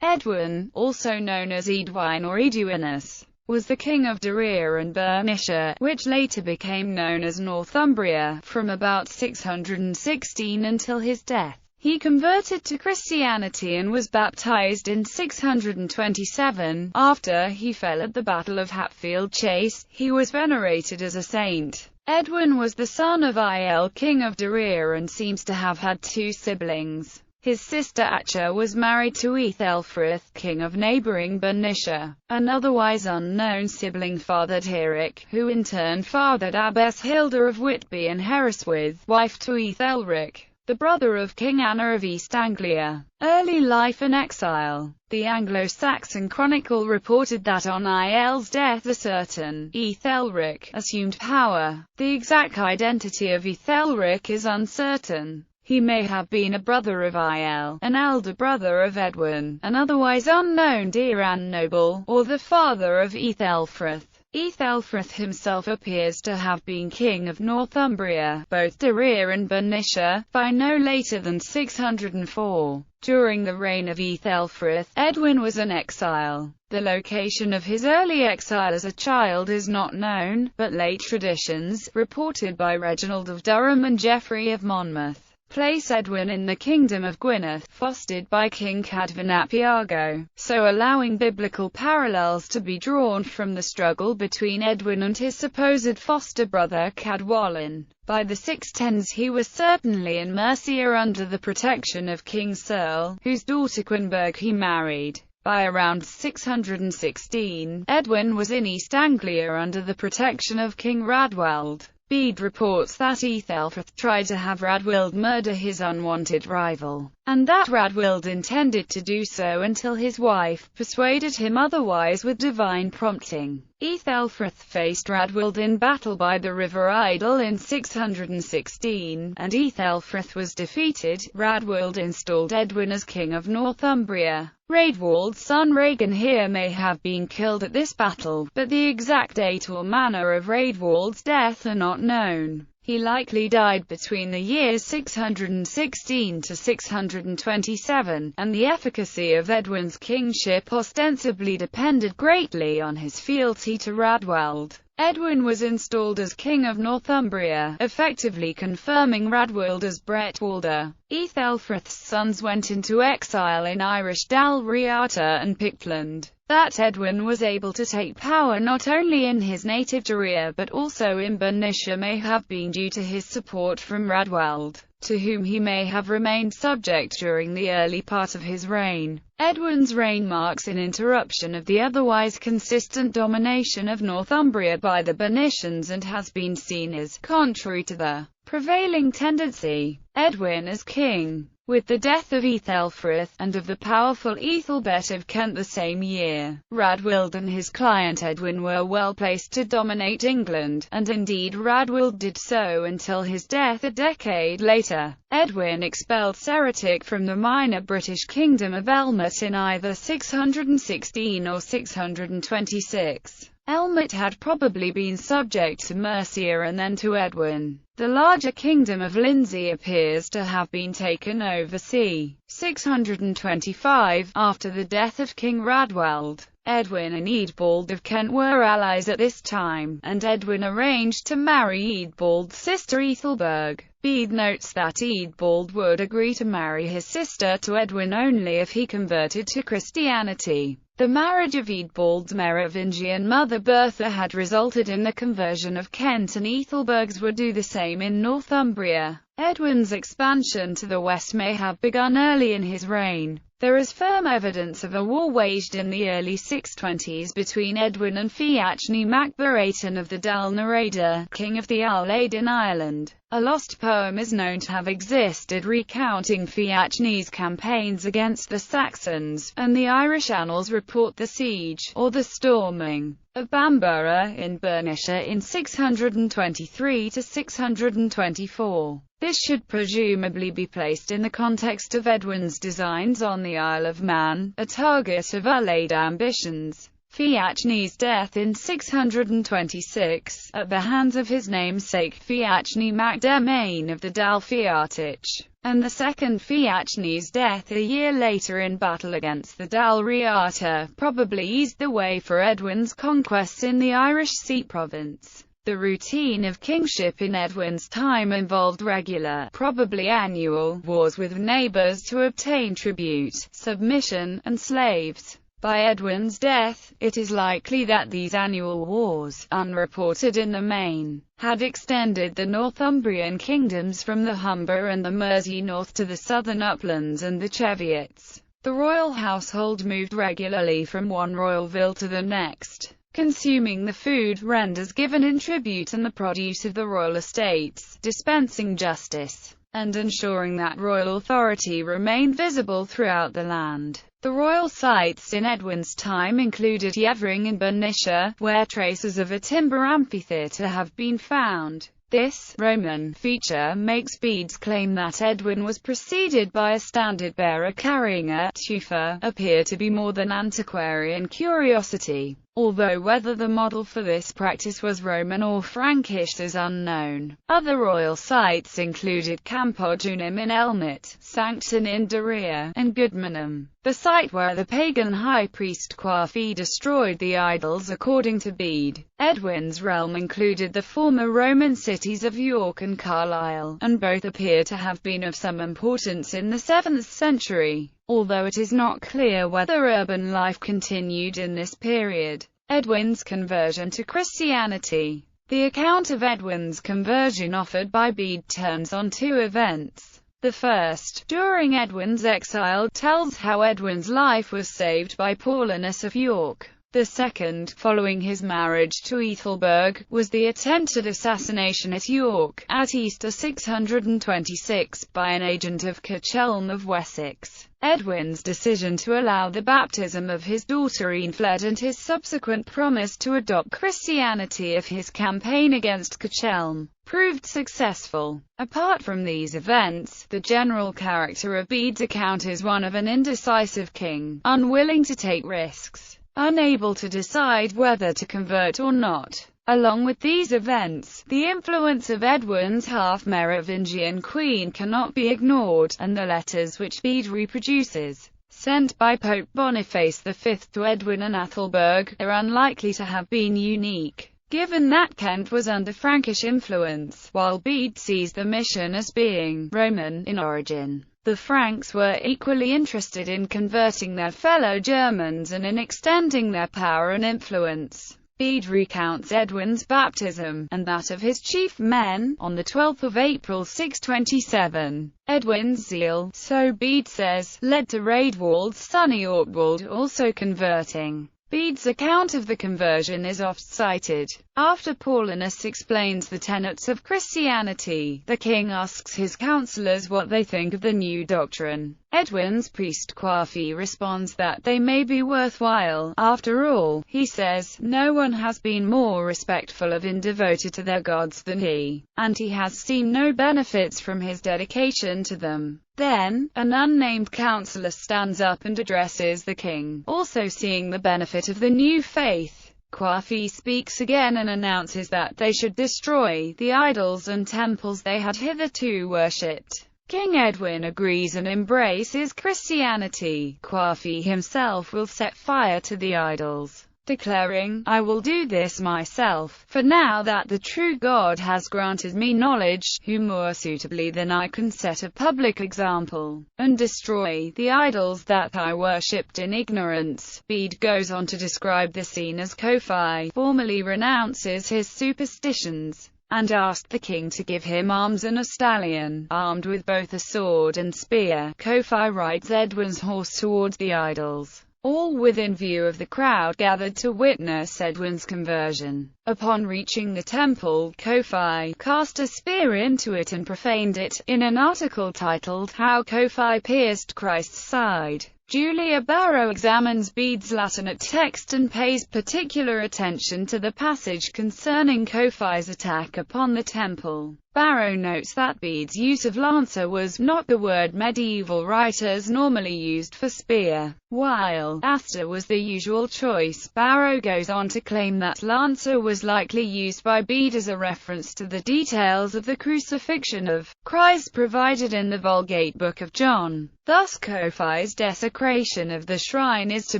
Edwin, also known as Ēadwine or Ēadwine, was the king of Deira and Bernicia, which later became known as Northumbria, from about 616 until his death. He converted to Christianity and was baptized in 627. After he fell at the Battle of Hatfield Chase, he was venerated as a saint. Edwin was the son of Ēadwine, king of Deira, and seems to have had two siblings. His sister Acha was married to Ēadwine, king of neighboring Bernicia. An otherwise unknown sibling fathered Eric, who in turn fathered Abbess Hilda of Whitby and Herreswyth, wife to Ēadwine, the brother of King Anna of East Anglia. Early life and exile. The Anglo-Saxon Chronicle reported that on Ēadwine's death a certain Ēadwine assumed power. The exact identity of Ēadwine is uncertain. He may have been a brother of Ēadwine, an elder brother of Edwin, an otherwise unknown Deiran noble, or the father of Ēadwine. Ēadwine himself appears to have been king of Northumbria, both Deira and Bernicia, by no later than 604. During the reign of Ēadwine, Edwin was an exile. The location of his early exile as a child is not known, but late traditions, reported by Reginald of Durham and Geoffrey of Monmouth, place Edwin in the kingdom of Gwynedd, fostered by King Cadfan ap Iago, so allowing biblical parallels to be drawn from the struggle between Edwin and his supposed foster brother Cadwallon. By the 610s he was certainly in Mercia under the protection of King Searle, whose daughter Quinburg he married. By around 616, Edwin was in East Anglia under the protection of King Radwald. Bede reports that Ēadwine tried to have Radwald murder his unwanted rival, and that Radwald intended to do so until his wife persuaded him otherwise with divine prompting. Ēadwine faced Radwald in battle by the River Idle in 616, and Ēadwine was defeated. Radwald installed Edwin as king of Northumbria. Raedwald's son Regan here may have been killed at this battle, but the exact date or manner of Raedwald's death are not known. He likely died between the years 616 to 627, and the efficacy of Edwin's kingship ostensibly depended greatly on his fealty to Radwald. Edwin was installed as king of Northumbria, effectively confirming Radwald as Bretwalda. Ēadwine's sons went into exile in Irish Dalriata and Pictland. That Edwin was able to take power not only in his native Deira but also in Bernicia may have been due to his support from Radwald, to whom he may have remained subject during the early part of his reign. Edwin's reign marks an interruption of the otherwise consistent domination of Northumbria by the Bernicians and has been seen as contrary to the prevailing tendency. Edwin as king. With the death of Ēadwine, and of the powerful Ethelbert of Kent the same year, Radwald and his client Edwin were well placed to dominate England, and indeed Radwald did so until his death a decade later. Edwin expelled Ceretic from the minor British kingdom of Elmet in either 616 or 626. Elmet had probably been subject to Mercia and then to Edwin. The larger kingdom of Lindsey appears to have been taken over c. 625, after the death of King Radwald. Edwin and Eadbald of Kent were allies at this time, and Edwin arranged to marry Eadbald's sister Ethelberg. Bede notes that Eadbald would agree to marry his sister to Edwin only if he converted to Christianity. The marriage of Eadbald's Merovingian mother Bertha had resulted in the conversion of Kent, and Ethelberg's would do the same in Northumbria. Edwin's expansion to the west may have begun early in his reign. There is firm evidence of a war waged in the early 620s between Edwin and Fiachni mac Baraton of the Dal Narada, king of the Aled in Ireland. A lost poem is known to have existed recounting Fiachni's campaigns against the Saxons, and the Irish annals report the siege, or the storming, of Bamborough in Bernicia in 623 to 624. This should presumably be placed in the context of Edwin's designs on the Isle of Man, a target of Aled ambitions. Ēadwine's death in 626, at the hands of his namesake Ēadwine mac Dermain of the Dal Fiartich, and the second Ēadwine's death a year later in battle against the Dal Riata, probably eased the way for Edwin's conquests in the Irish Sea province. The routine of kingship in Edwin's time involved regular, probably annual, wars with neighbours to obtain tribute, submission, and slaves. By Edwin's death, it is likely that these annual wars, unreported in the main, had extended the Northumbrian kingdoms from the Humber and the Mersey north to the southern uplands and the Cheviots. The royal household moved regularly from one royal ville to the next, consuming the food renders given in tribute and the produce of the royal estates, dispensing justice, and ensuring that royal authority remained visible throughout the land. The royal sites in Edwin's time included Ēadwine and Bernicia, where traces of a timber amphitheatre have been found. This Roman feature makes Bede's claim that Edwin was preceded by a standard-bearer carrying a tufa appear to be more than antiquarian curiosity, although whether the model for this practice was Roman or Frankish is unknown. Other royal sites included Campodunim in Elmet, Sancton in Deria, and Goodmanham, the site where the pagan high priest Quafi destroyed the idols according to Bede. Edwin's realm included the former Roman cities of York and Carlisle, and both appear to have been of some importance in the 7th century, although it is not clear whether urban life continued in this period. Edwin's conversion to Christianity. The account of Edwin's conversion offered by Bede turns on two events. The first, during Edwin's exile, tells how Edwin's life was saved by Paulinus of York. The second, following his marriage to Ethelberg, was the attempted assassination at York, at Easter 626, by an agent of Cuchelm of Wessex. Edwin's decision to allow the baptism of his daughter Eanfled and his subsequent promise to adopt Christianity if his campaign against Cuchelm proved successful. Apart from these events, the general character of Bede's account is one of an indecisive king, unwilling to take risks, unable to decide whether to convert or not. Along with these events, the influence of Edwin's half-Merovingian queen cannot be ignored, and the letters which Bede reproduces, sent by Pope Boniface V to Edwin and Ethelberg, are unlikely to have been unique, given that Kent was under Frankish influence, while Bede sees the mission as being Roman in origin. The Franks were equally interested in converting their fellow Germans and in extending their power and influence. Bede recounts Edwin's baptism, and that of his chief men, on the 12th of April 627. Edwin's zeal, so Bede says, led to Raedwald's son Ēadwine also converting. Bede's account of the conversion is oft cited. After Paulinus explains the tenets of Christianity, the king asks his counselors what they think of the new doctrine. Edwin's priest Quafi responds that they may be worthwhile. After all, he says, no one has been more respectful of and devoted to their gods than he, and he has seen no benefits from his dedication to them. Then, an unnamed counselor stands up and addresses the king, also seeing the benefit of the new faith. Quafi speaks again and announces that they should destroy the idols and temples they had hitherto worshipped. King Edwin agrees and embraces Christianity. Quafi himself will set fire to the idols, declaring, I will do this myself, for now that the true God has granted me knowledge, who more suitably than I can set a public example, and destroy the idols that I worshipped in ignorance. Bede goes on to describe the scene as Quafi formally renounces his superstitions, and asked the king to give him arms and a stallion, armed with both a sword and spear. Quafi rides Edwin's horse towards the idols, all within view of the crowd gathered to witness Edwin's conversion. Upon reaching the temple, Quafi cast a spear into it and profaned it. In an article titled, How Quafi Pierced Christ's Side, Julia Barrow examines Bede's Latinate text and pays particular attention to the passage concerning Quafi's attack upon the temple. Barrow notes that Bede's use of lancer was not the word medieval writers normally used for spear, while aster was the usual choice. Barrow goes on to claim that lancer was likely used by Bede as a reference to the details of the crucifixion of Christ provided in the Vulgate Book of John. Thus Kofi's desecration of the shrine is to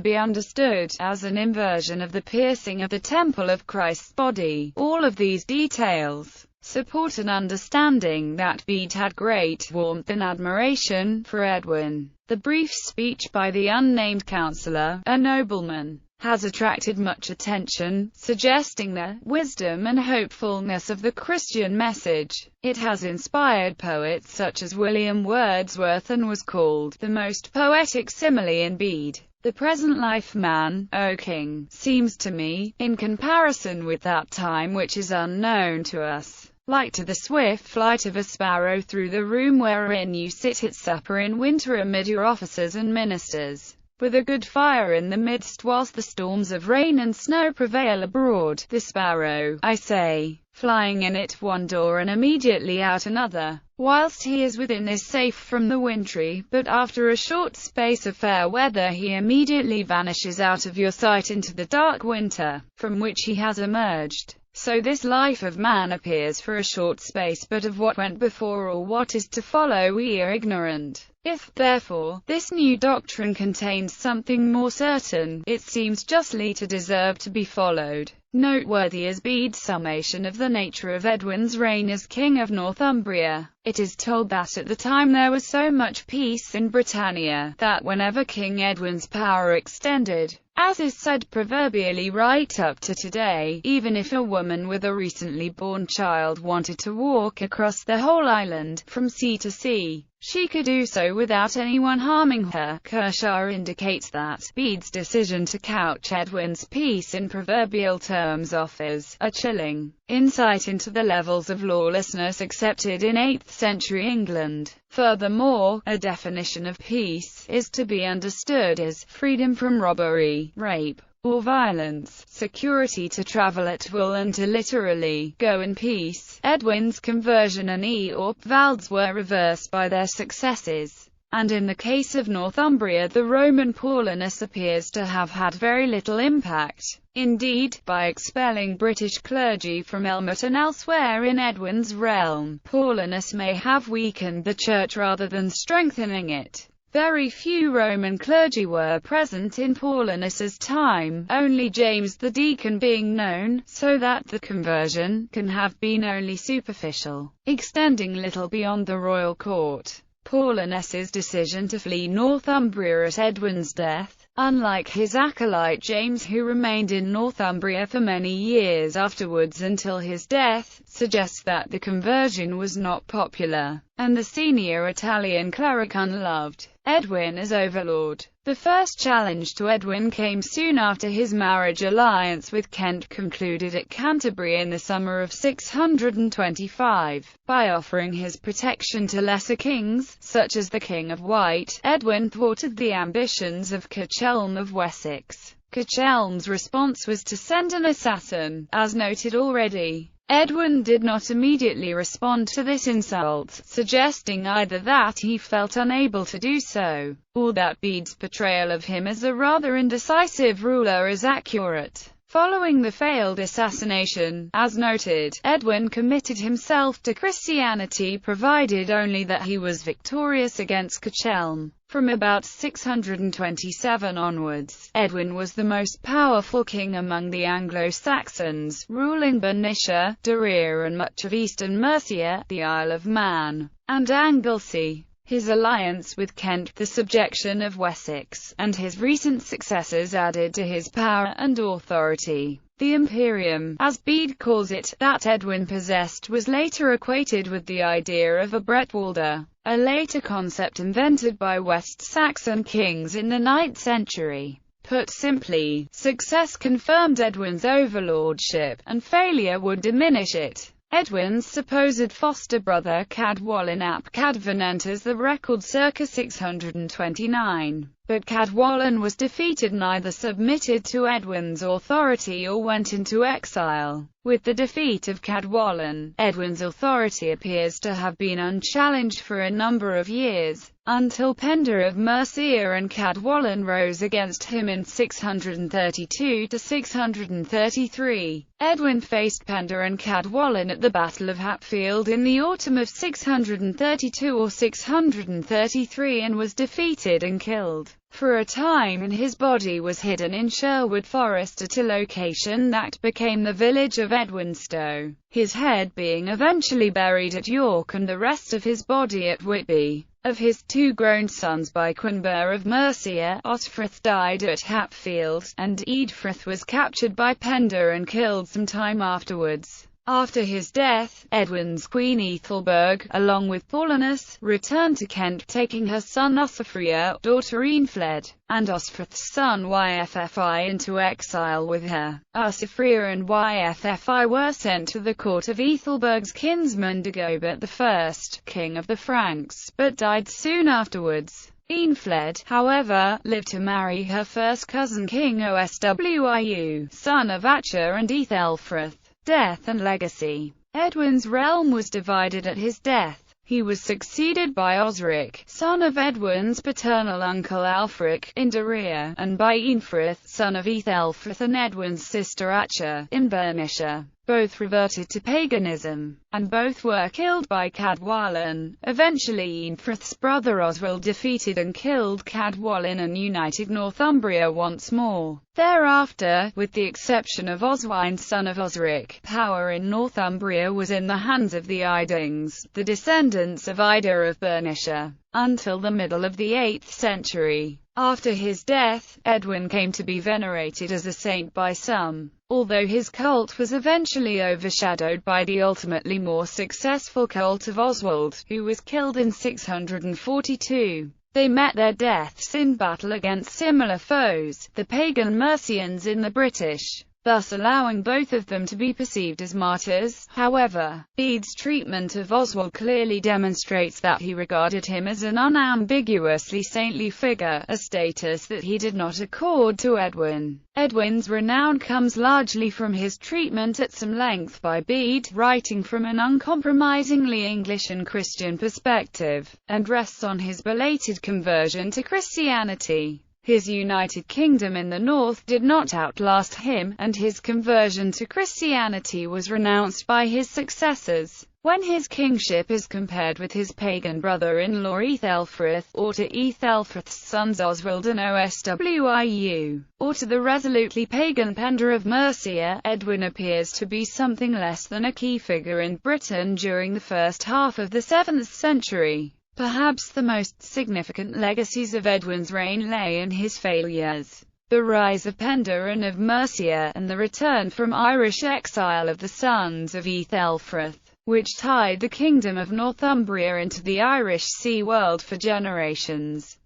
be understood as an inversion of the piercing of the temple of Christ's body. All of these details support an understanding that Bede had great warmth and admiration for Ēadwine. The brief speech by the unnamed councillor, a nobleman, has attracted much attention, suggesting the wisdom and hopefulness of the Christian message. It has inspired poets such as William Wordsworth and was called the most poetic simile in Bede. The present life man, O king, seems to me, in comparison with that time which is unknown to us, like to the swift flight of a sparrow through the room wherein you sit at supper in winter amid your officers and ministers, with a good fire in the midst whilst the storms of rain and snow prevail abroad. The sparrow, I say, flying in at one door and immediately out another, whilst he is within is safe from the wintry, but after a short space of fair weather he immediately vanishes out of your sight into the dark winter, from which he has emerged. So this life of man appears for a short space, but of what went before or what is to follow we are ignorant. If, therefore, this new doctrine contains something more certain, it seems justly to deserve to be followed. Noteworthy is Bede's summation of the nature of Edwin's reign as King of Northumbria. It is told that at the time there was so much peace in Britannia, that whenever King Edwin's power extended, as is said proverbially right up to today, even if a woman with a recently born child wanted to walk across the whole island, from sea to sea, she could do so without anyone harming her. Kershaw indicates that Bede's decision to couch Edwin's peace in proverbial terms offers a chilling insight into the levels of lawlessness accepted in 8th century England. Furthermore, a definition of peace is to be understood as freedom from robbery, rape, or violence, security to travel at will and to literally go in peace. Edwin's conversion and Ēadwine's were reversed by their successes, and in the case of Northumbria the Roman Paulinus appears to have had very little impact. Indeed, by expelling British clergy from Elmet and elsewhere in Edwin's realm, Paulinus may have weakened the church rather than strengthening it. Very few Roman clergy were present in Paulinus's time, only James the deacon being known, so that the conversion can have been only superficial, extending little beyond the royal court. Paulinus's decision to flee Northumbria at Edwin's death, unlike his acolyte James who remained in Northumbria for many years afterwards until his death, suggests that the conversion was not popular, and the senior Italian cleric unloved Edwin as overlord. The first challenge to Edwin came soon after his marriage alliance with Kent concluded at Canterbury in the summer of 625. By offering his protection to lesser kings, such as the King of White, Edwin thwarted the ambitions of Cuchelm of Wessex. Cuchelm's response was to send an assassin, as noted already. Edwin did not immediately respond to this insult, suggesting either that he felt unable to do so, or that Bede's portrayal of him as a rather indecisive ruler is accurate. Following the failed assassination, as noted, Edwin committed himself to Christianity provided only that he was victorious against Cuchelm. From about 627 onwards, Edwin was the most powerful king among the Anglo-Saxons, ruling Bernicia, Deira and much of eastern Mercia, the Isle of Man, and Anglesey. His alliance with Kent, the subjection of Wessex, and his recent successes added to his power and authority. The imperium, as Bede calls it, that Edwin possessed was later equated with the idea of a Bretwalda, a later concept invented by West Saxon kings in the 9th century. Put simply, success confirmed Edwin's overlordship, and failure would diminish it. Edwin's supposed foster brother Ēadwine ap Ēadwine enters the record circa 629. But Ēadwine was defeated, neither submitted to Edwin's authority or went into exile. With the defeat of Ēadwine, Edwin's authority appears to have been unchallenged for a number of years, until Penda of Mercia and Ēadwine rose against him in 632 to 633. Edwin faced Penda and Ēadwine at the Battle of Hatfield in the autumn of 632 or 633 and was defeated and killed. For a time his body was hidden in Sherwood Forest at a location that became the village of Edwinstowe, his head being eventually buried at York and the rest of his body at Whitby. Of his two grown sons by Quinbert of Mercia, Osfrith died at Hatfield, and Ēadfrith was captured by Penda and killed some time afterwards. After his death, Edwin's queen Ethelberg, along with Paulinus, returned to Kent, taking her son Usufria, daughter Eanfled, and Osfrith's son Yffi into exile with her. Usufria and Yffi were sent to the court of Ethelberg's kinsman Dagobert I, king of the Franks, but died soon afterwards. Eanfled, however, lived to marry her first cousin King Oswiu, son of Acher and Ethelfrith. Death and legacy. Edwin's realm was divided at his death. He was succeeded by Osric, son of Edwin's paternal uncle Ælfric, in Deira, and by Eanfrith, son of Ethelfrith and Edwin's sister Acher, in Bernicia. Both reverted to paganism, and both were killed by Ēadwine. Eventually Eanfrith's brother Oswald defeated and killed Ēadwine and united Northumbria once more. Thereafter, with the exception of Oswine son of Osric, power in Northumbria was in the hands of the Ēadwines, the descendants of Ida of Bernicia, until the middle of the 8th century. After his death, Edwin came to be venerated as a saint by some, although his cult was eventually overshadowed by the ultimately more successful cult of Oswald, who was killed in 642. They met their deaths in battle against similar foes, the pagan Mercians in the British, thus allowing both of them to be perceived as martyrs. However, Bede's treatment of Oswald clearly demonstrates that he regarded him as an unambiguously saintly figure, a status that he did not accord to Edwin. Edwin's renown comes largely from his treatment at some length by Bede, writing from an uncompromisingly English and Christian perspective, and rests on his belated conversion to Christianity. His United Kingdom in the north did not outlast him, and his conversion to Christianity was renounced by his successors. When his kingship is compared with his pagan brother-in-law Ethelfrith, or to Ethelfrith's sons Oswald and Oswiu, or to the resolutely pagan Penda of Mercia, Edwin appears to be something less than a key figure in Britain during the first half of the 7th century. Perhaps the most significant legacies of Edwin's reign lay in his failures. The rise of Penda and of Mercia, and the return from Irish exile of the sons of Ethelfrith, which tied the kingdom of Northumbria into the Irish Sea world for generations.